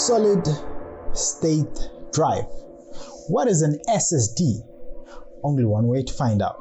solid state drive. What is an SSD? Only one way to find out.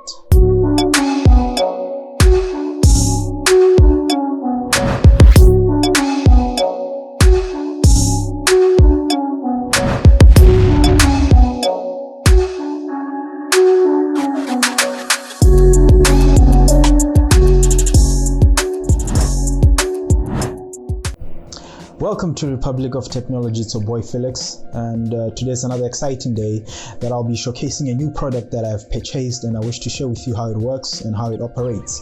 Welcome to Republic of Technology. It's your boy Felix, and today's another exciting day that I'll be showcasing a new product that I've purchased, and I wish to share with you how it works and how it operates.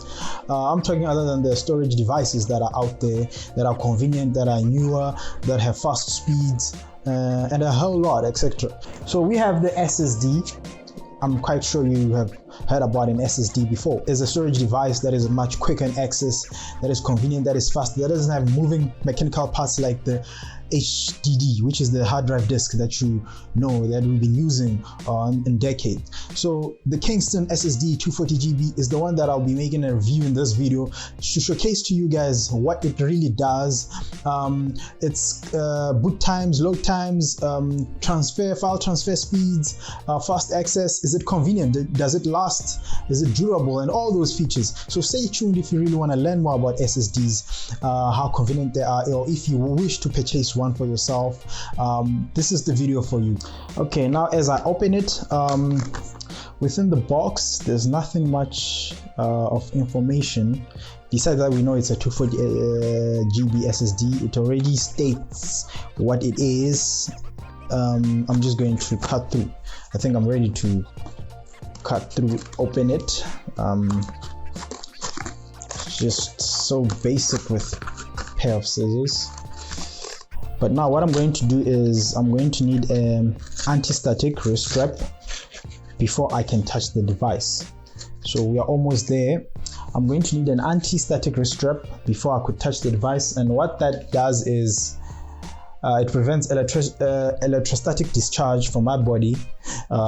I'm talking other than the storage devices that are out there, that are convenient, that are newer, that have fast speeds, and a whole lot, etc. So we have the SSD. I'm quite sure you have heard about an SSD before. It's a storage device that is much quicker in access, that is convenient, that is fast, that doesn't have moving mechanical parts like the HDD, which is the hard drive disk that you know that we've been using in decades. So the Kingston SSD 240GB is the one that I'll be making a review in this video to showcase to you guys what it really does. Its boot times, load times, file transfer speeds, fast access. Is it convenient? Does it last? Is it durable? And all those features. So stay tuned if you really want to learn more about SSDs, how convenient they are, or if you wish to purchase one for yourself. This is the video for you. Okay, now as I open it, within the box there's nothing much of information besides that we know it's a 240GB SSD. It already states what it is. I'm just going to cut through. I think I'm ready to cut through, open it. Just so basic with a pair of scissors. But now what I'm going to do is I'm going to need an anti-static wrist strap before I can touch the device. So we are almost there. I'm going to need an anti-static wrist strap before I could touch the device, and what that does is it prevents electrostatic discharge from my body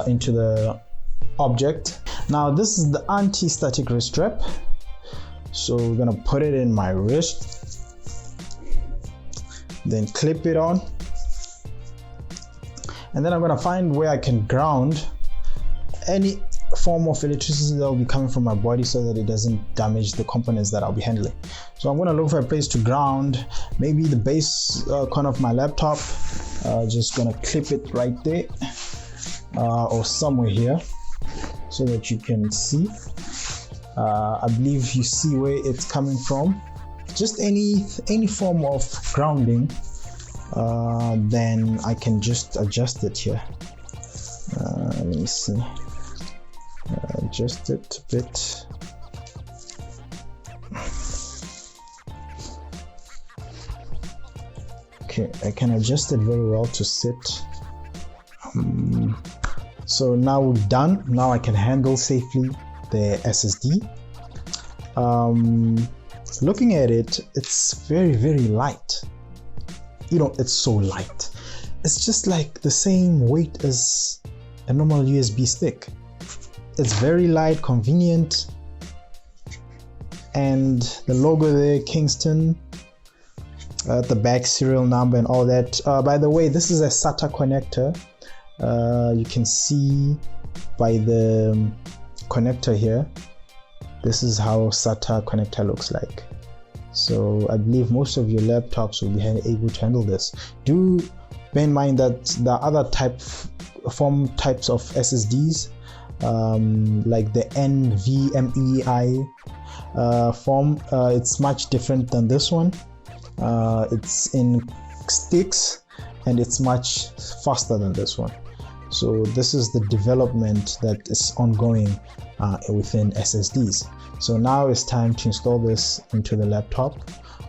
into the object. Now this is the anti-static wrist strap. So we're gonna put it in my wrist, then clip it on, and then I'm gonna find where I can ground any form of electricity that will be coming from my body so that it doesn't damage the components that I'll be handling. So I'm gonna look for a place to ground, maybe the base corner of my laptop. Just gonna clip it right there, or somewhere here so that you can see. I believe you see where it's coming from. Just any form of grounding, then I can just adjust it here. Let me see. Adjust it a bit. Okay, I can adjust it very well to sit. So now we're done. Now I can handle safely the SSD. Looking at it, it's very, very light. You know, it's so light. It's just like the same weight as a normal USB stick. It's very light, convenient, and the logo there, Kingston, at the back, serial number and all that. By the way, this is a SATA connector. You can see by the connector here. This is how SATA connector looks like. So I believe most of your laptops will be able to handle this. Do bear in mind that the other types of SSDs, like the NVMe form, it's much different than this one. It's in sticks and it's much faster than this one. So this is the development that is ongoing within SSDs. So now it's time to install this into the laptop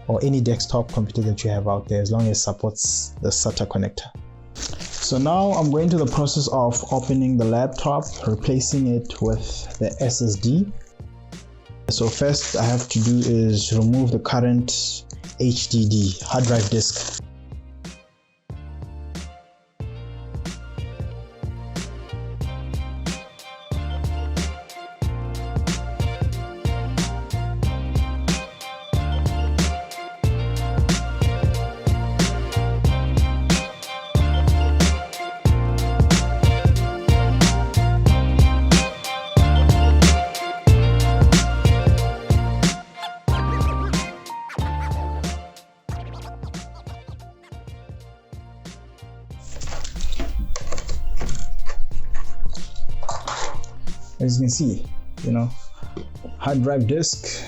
or any desktop computer that you have out there, as long as it supports the SATA connector. So now I'm going to the process of opening the laptop, replacing it with the SSD. So first I have to do is remove the current HDD, hard drive disk. as you can see, hard drive disk,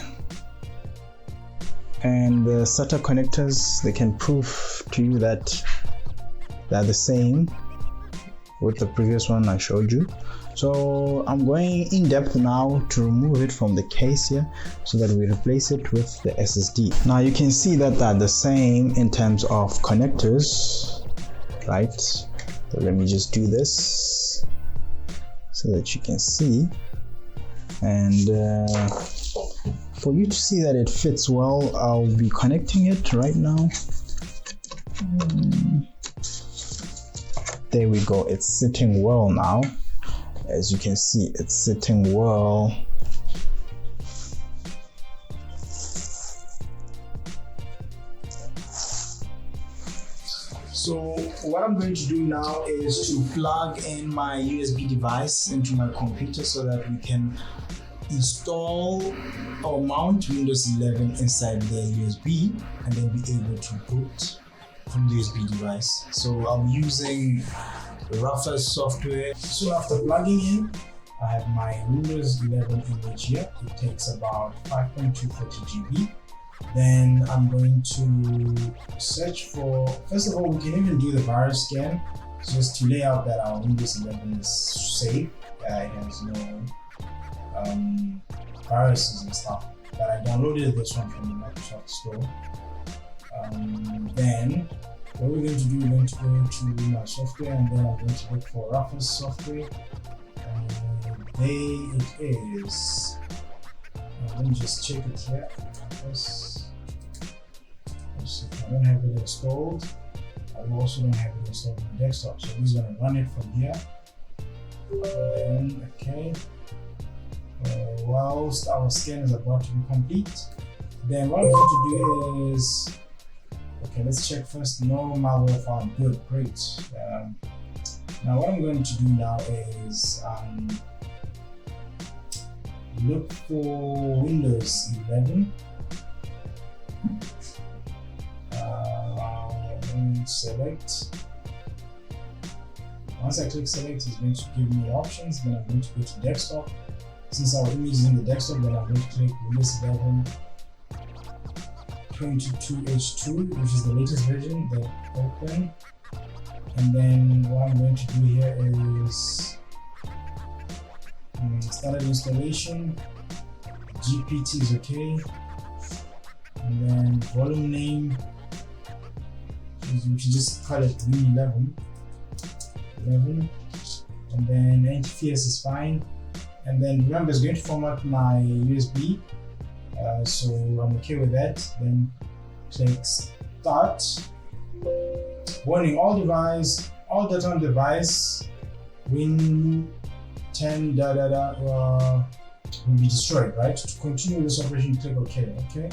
and the SATA connectors, they can prove to you that they're the same with the previous one I showed you. So I'm going in depth now to remove it from the case here so that we replace it with the SSD. Now you can see that they're the same in terms of connectors, right? So let me just do this so that you can see, and for you to see that it fits well, I'll be connecting it right now. There we go, it's sitting well now. As you can see, it's sitting well. So what I'm going to do now is to plug in my USB device into my computer so that we can install or mount Windows 11 inside the USB and then be able to boot from the USB device. So I'm using Rufus software. So after plugging in, I have my Windows 11 image here. It takes about 5.240 GB. Then I'm going to search for, first of all, we can even do the virus scan just to lay out that our Windows 11 is safe. It has no viruses and stuff. But I downloaded this one from the Microsoft Store. Then what we're going to do, we're going to go to my software, and then I'm going to look for Rufus software. There it is. Let me just check it here. I don't have it installed. I also don't have it installed on the desktop, so we're going to run it from here. Then, okay. Whilst our scan is about to be complete, then what I'm going to do is, okay, let's check first. No malware found. Good, great. Now what I'm going to do now is look for Windows 11. Select. Once I click select, it's going to give me options. Then I'm going to go to desktop. Since our image is in the desktop, then I'm going to click Windows 11 22H2, which is the latest version. Then open. And then what I'm going to do here is start installation. GPT is okay. And then volume name, we can just call it Win 11. And then NTFS is fine. And then remember, it's going to format my USB. So I'm okay with that. Then click start. Warning, all data on device Win 10 will be destroyed, right? To continue this operation, click OK. Okay.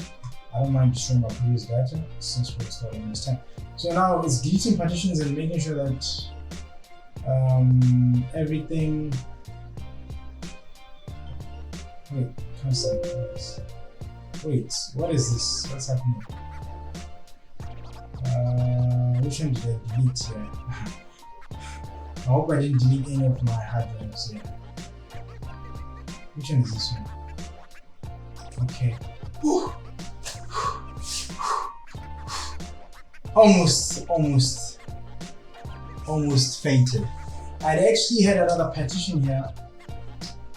I don't mind destroying my previous data since we're installing this time. So now it's deleting partitions and making sure that everything. Wait, constant. Wait, what is this? What's happening? Which one did I delete here? I hope I didn't delete any of my hard drives here. Which one is this one? Okay. Whew. Almost fainted. I'd actually had another partition here,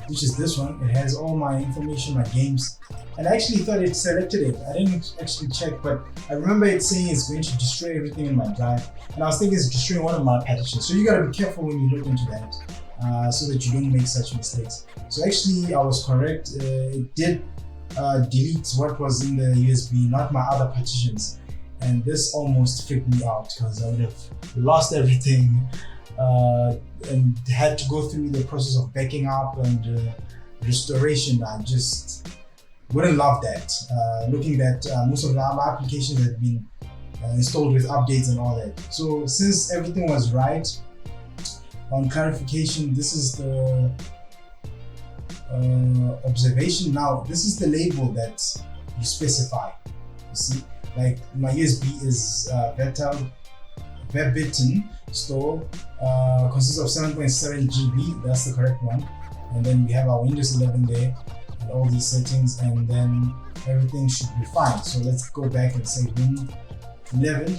which is this one. It has all my information, my games, and I actually thought it selected it. I didn't actually check, but I remember it saying it's going to destroy everything in my drive, and I was thinking it's destroying one of my partitions. So you gotta be careful when you look into that, so that you don't make such mistakes. So actually, I was correct. It did delete what was in the USB, not my other partitions. And this almost freaked me out because I would have lost everything and had to go through the process of backing up and restoration. I just wouldn't love that. Looking at most of my applications had been installed with updates and all that. So since everything was right, on clarification, this is the observation. Now, this is the label that you specify. You see? Like my USB is Verbitten store, consists of 7.7 GB, that's the correct one. and then we have our Windows 11 there and all these settings, and then everything should be fine. So let's go back and say Win 11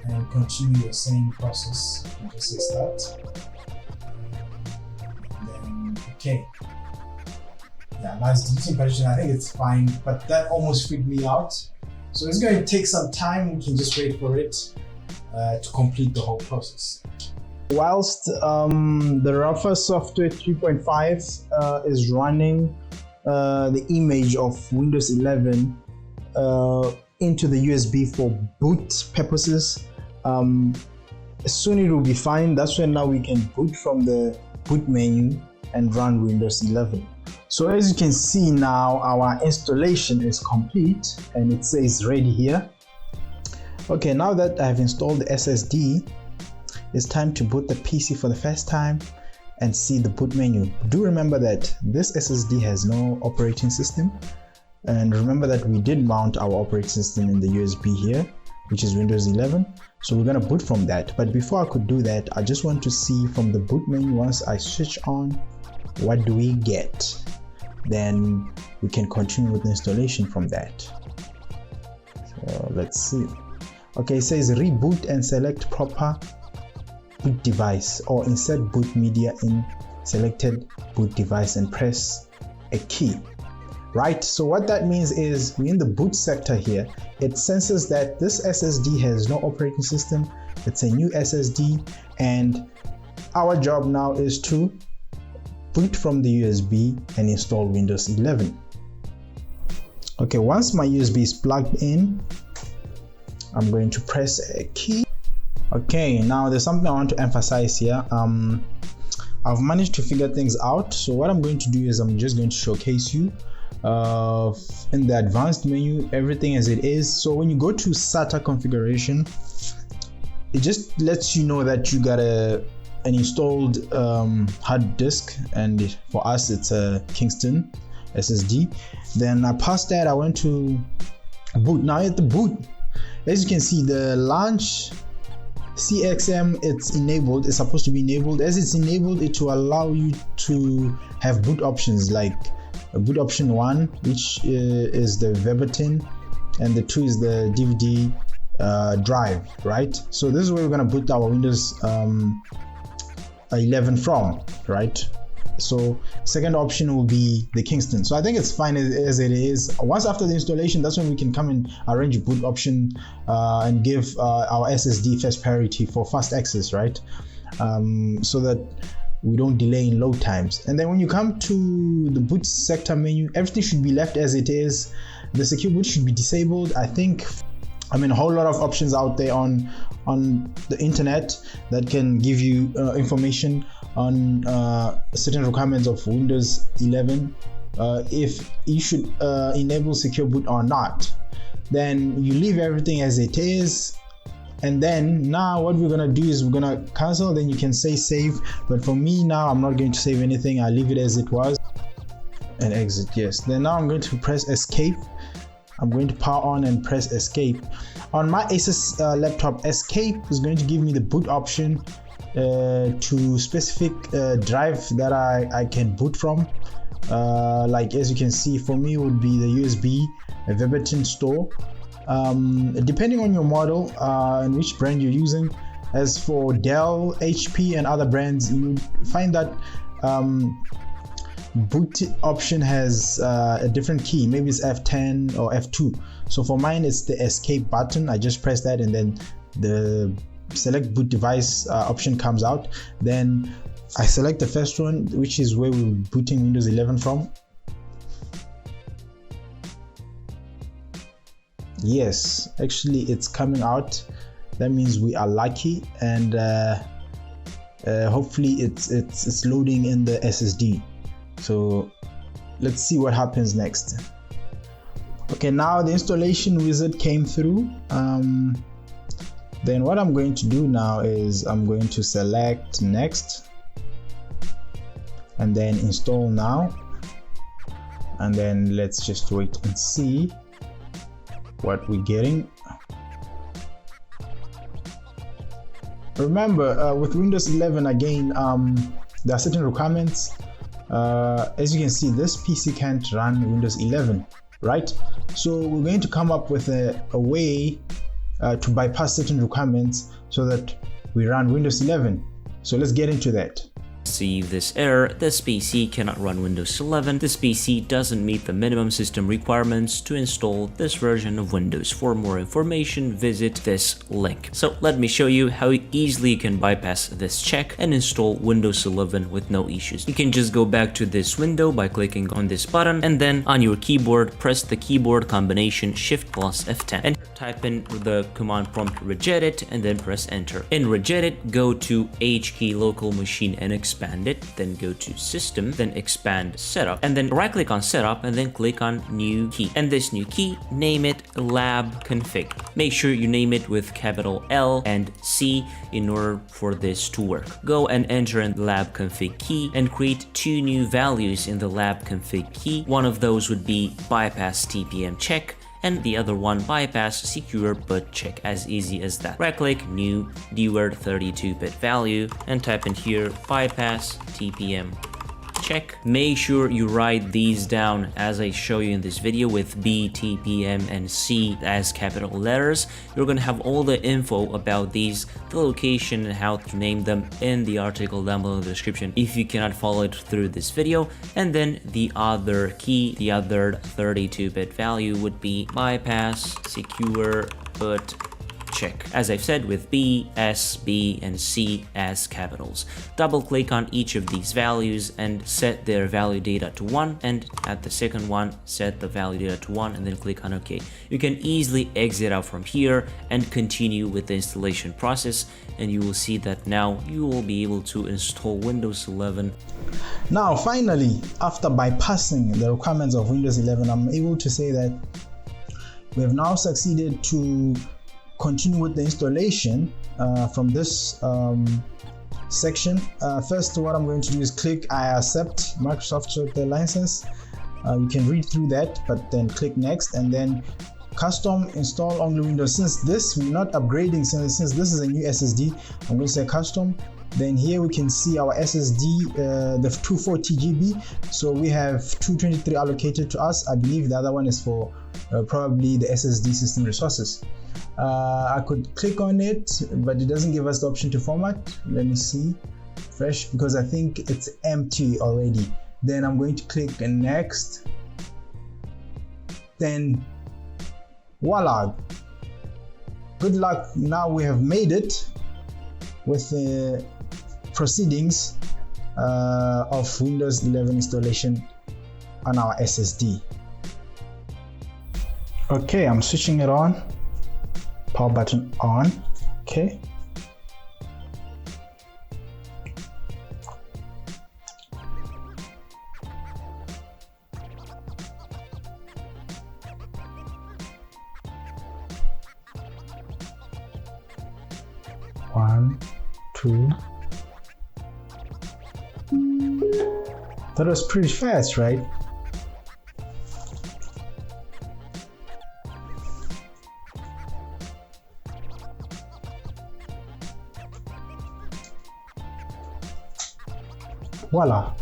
and continue the same process. You just say start, and then okay. Yeah, now it's deleting partition. I think it's fine, but that almost freaked me out. So it's going to take some time. We can just wait for it to complete the whole process. Whilst the Rafa Software 3.5 is running the image of Windows 11 into the USB for boot purposes, soon it will be fine. That's when now we can boot from the boot menu and run Windows 11. So as you can see now, our installation is complete and it says ready here. Okay, now that I've installed the SSD, it's time to boot the PC for the first time and see the boot menu. Do remember that this SSD has no operating system, and remember that we did mount our operating system in the USB here, which is Windows 11. So we're gonna boot from that. But before I could do that, I just want to see from the boot menu, once I switch on, what do we get? Then we can continue with the installation from that. So let's see. Okay, it says reboot and select proper boot device, or insert boot media in selected boot device and press a key. Right, so what that means is we're in the boot sector here. It senses that this SSD has no operating system. It's a new SSD, and our job now is to boot from the USB and install Windows 11. Okay, once my USB is plugged in, I'm going to press a key. Okay, now there's something I want to emphasize here. I've managed to figure things out. So what I'm going to do is I'm just going to showcase you in the advanced menu, everything as it is. So when you go to SATA configuration, it just lets you know that you got an installed hard disk, and for us it's a Kingston SSD. Then past that, I went to boot. Now at the boot, as you can see, the launch CXM, it's enabled. It's supposed to be enabled. As it's enabled, it will allow you to have boot options like boot option 1, which is the Verbatim, and the 2 is the DVD drive, right? So this is where we're going to boot our Windows 11 from, right? So second option will be the Kingston. So I think it's fine as it is. Once after the installation, that's when we can come and arrange boot option and give our SSD first priority for fast access, right? So that we don't delay in load times. And then when you come to the boot sector menu, everything should be left as it is. The secure boot should be disabled. I mean, a whole lot of options out there on the internet that can give you information on certain requirements of Windows 11, if you should enable secure boot or not. Then you leave everything as it is, and then now what we're gonna do is we're gonna cancel. Then you can say save, but for me now I'm not going to save anything. I leave it as it was and exit. Yes. Then now I'm going to press escape. I'm going to power on and press escape. On my Asus laptop, escape is going to give me the boot option to specific drive that I can boot from. Like as you can see, for me it would be the USB Verbatim store. Depending on your model and which brand you're using. As for Dell, HP and other brands, you find that boot option has a different key. Maybe it's F10 or F2. So for mine it's the escape button. I just press that and then the select boot device option comes out. Then I select the first one, which is where we're booting Windows 11 from. Yes, actually it's coming out. That means we are lucky, and hopefully it's loading in the SSD. So let's see what happens next. Okay, now the installation wizard came through. Then what I'm going to do now is I'm going to select next and then install now, and then let's just wait and see what we're getting. Remember, with Windows 11 again, there are certain requirements as you can see, this PC can't run Windows 11, right? So we're going to come up with a way to bypass certain requirements so that we run Windows 11. So let's get into that. See this error, this PC cannot run Windows 11. This PC doesn't meet the minimum system requirements to install this version of Windows. For more information, visit this link. So let me show you how easily you can bypass this check and install Windows 11 with no issues. You can just go back to this window by clicking on this button, and then on your keyboard, press the keyboard combination Shift plus F10 and type in the command prompt regedit and then press enter. In regedit, go to H key local machine and expand it, then go to system, then expand setup, and then right click on setup and then click on new key, and this new key, name it lab config. Make sure you name it with capital L and C in order for this to work. Go and enter in the lab config key and create two new values in the lab config key. One of those would be bypass TPM check, and the other one bypass secure boot check. As easy as that. Right click, new dword 32-bit value, and type in here bypass TPM check. Make sure you write these down as I show you in this video with B, T, P, M, and C as capital letters. You're gonna have all the info about these, the location and how to name them in the article down below in the description if you cannot follow it through this video. And then the other key, the other 32-bit value would be bypass secure boot check, as I've said, with B, S, B, and C as capitals. Double click on each of these values and set their value data to 1, and at the second one set the value data to 1 and then click on OK. You can easily exit out from here and continue with the installation process, and you will see that now you will be able to install Windows 11. Now finally, after bypassing the requirements of Windows 11, I'm able to say that we have now succeeded to continue with the installation from this section. First, what I'm going to do is click I accept Microsoft Software License. You can read through that, but then click next, and then custom install only Windows. Since this we're not upgrading, since this is a new SSD, I'm going to say custom. Then here we can see our SSD, the 240 GB. So we have 223 allocated to us. I believe the other one is for probably the SSD system resources. I could click on it, but it doesn't give us the option to format. Let me see, fresh, because I think it's empty already. Then I'm going to click next. Then voila, good luck. Now we have made it with the proceedings of Windows 11 installation on our SSD. Okay, I'm switching it on. Power button on. Okay. One, two. That was pretty fast, right? Voila,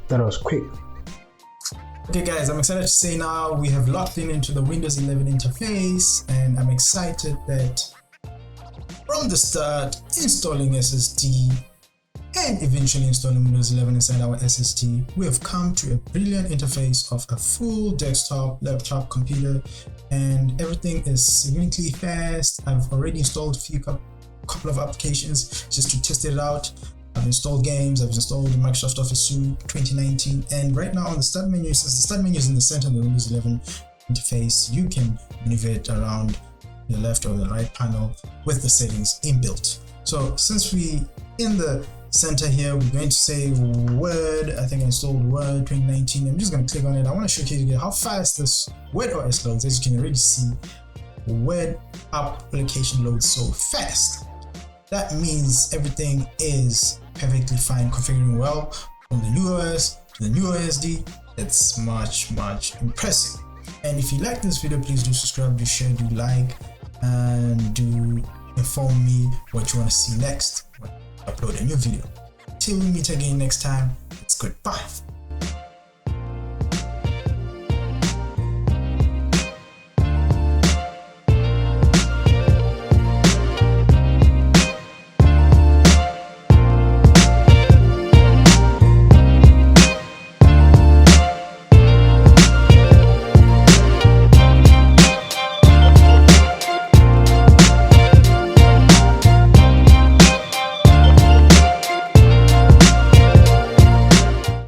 that was quick. Okay guys, I'm excited to say now we have logged into the Windows 11 interface, and I'm excited that from the start installing SSD and eventually installing Windows 11 inside our SSD, we have come to a brilliant interface of a full desktop, laptop, computer, and everything is significantly fast. I've already installed a couple of applications just to test it out. I've installed games, I've installed the Microsoft Office Suite 2019, and right now on the start menu, since the start menu is in the center of the Windows 11 interface, you can maneuver it around the left or the right panel with the settings inbuilt. So since we in the center here, we're going to say Word. I think I installed Word 2019. I'm just going to click on it. I want to showcase you how fast this Word OS loads. As you can already see, Word application loads so fast. That means everything is perfectly fine, configuring well from the new OS to the new OSD. It's much impressive. And if you like this video, please do subscribe, do share, do like, and do inform me what you want to see next when I upload a new video. Till we meet again next time, it's goodbye.